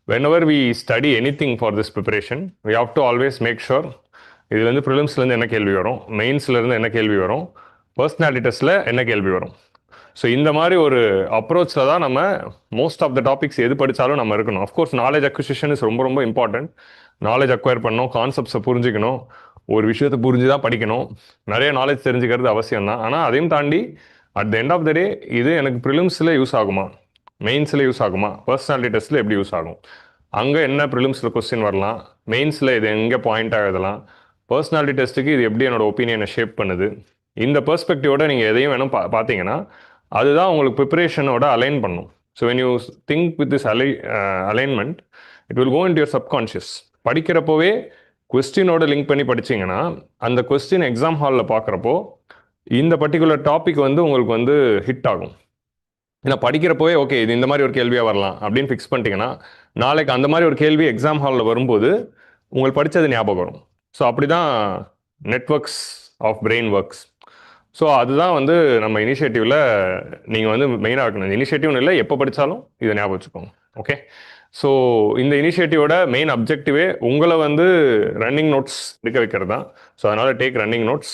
whenever we study anything for this preparation, we have to always make sure இதுலேருந்து ப்ரிலிம்ஸ்லேருந்து என்ன கேள்வி வரும், மெயின்ஸ்லேருந்து என்ன கேள்வி வரும், பர்சனாலிட்டி டெஸ்ட்டில் என்ன கேள்வி வரும். ஸோ இந்த மாதிரி ஒரு அப்ரோச்சில் தான் நம்ம மோஸ்ட் ஆஃப் த டாபிக்ஸ் எது படித்தாலும் நம்ம இருக்கணும். அஃப்கோர்ஸ் நாலேஜ் அக்விசிஷன் இஸ் ரொம்ப ரொம்ப இம்பார்ட்டன்ட். நாலேஜ் அக்வயர் பண்ணணும், கான்செப்ட்ஸை புரிஞ்சுக்கணும், ஒரு விஷயத்தை புரிஞ்சு தான் படிக்கணும், நிறைய நாலேஜ் தெரிஞ்சுக்கிறது அவசியம் தான். ஆனால் அதையும் தாண்டி at the end of the day இது எனக்கு ப்ரிலிம்ஸில் யூஸ் ஆகுமா, மெயின்ஸில் யூஸ் ஆகுமா, பர்சனாலிட்டி டெஸ்ட்டில் எப்படி யூஸ் ஆகும், அங்கே என்ன ப்ரிலிம்ஸில் கொஸ்டின் வரலாம், மெயின்ஸில் இது எங்கே பாயிண்ட் ஆகுதலாம், பர்சனாலிட்டி டெஸ்ட்டுக்கு இது எப்படி என்னோட ஒப்பீனியனை ஷேப் பண்ணுது. இந்த பெர்ஸ்பெக்டிவோட நீங்கள் எதையும் வேணும் பார்த்தீங்கன்னா அதுதான் உங்களுக்கு ப்ரிப்பரேஷனோட அலைன் பண்ணும். So when you think with this alignment it will go into your subconscious. படிக்கிறப்போவே கொஸ்டினோட லிங்க் பண்ணி படிச்சிங்கன்னா அந்த கொஸ்டின் எக்ஸாம் ஹாலில் பார்க்குறப்போ இந்த பர்டிகுலர் டாபிக் வந்து உங்களுக்கு வந்து ஹிட் ஆகும். ஏன்னா படிக்கிறப்போவே ஓகே இது இந்த மாதிரி ஒரு கேள்வியாக வரலாம் அப்படின்னு ஃபிக்ஸ் பண்ணிட்டீங்கன்னா நாளைக்கு அந்த மாதிரி ஒரு கேள்வி எக்ஸாம் ஹாலில் வரும்போது உங்களுக்கு படித்தது ஞாபகம் வரும். ஸோ அப்படி தான் networks of brain works. So அதுதான் வந்து நம்ம இனிஷியேட்டிவில் நீங்கள் வந்து மெயினாக இருக்கணும். இனிஷியேட்டிவ்னு இல்லை, எப்போ படித்தாலும் இதை ஞாபகம் வச்சுக்கோங்க. ஓகே, ஸோ இந்த இனிஷியேட்டிவோட மெயின் அப்ஜெக்டிவே உங்களை வந்து ரன்னிங் நோட்ஸ் எடுக்க வைக்கிறது தான். ஸோ அதனால் டேக் ரன்னிங் நோட்ஸ்.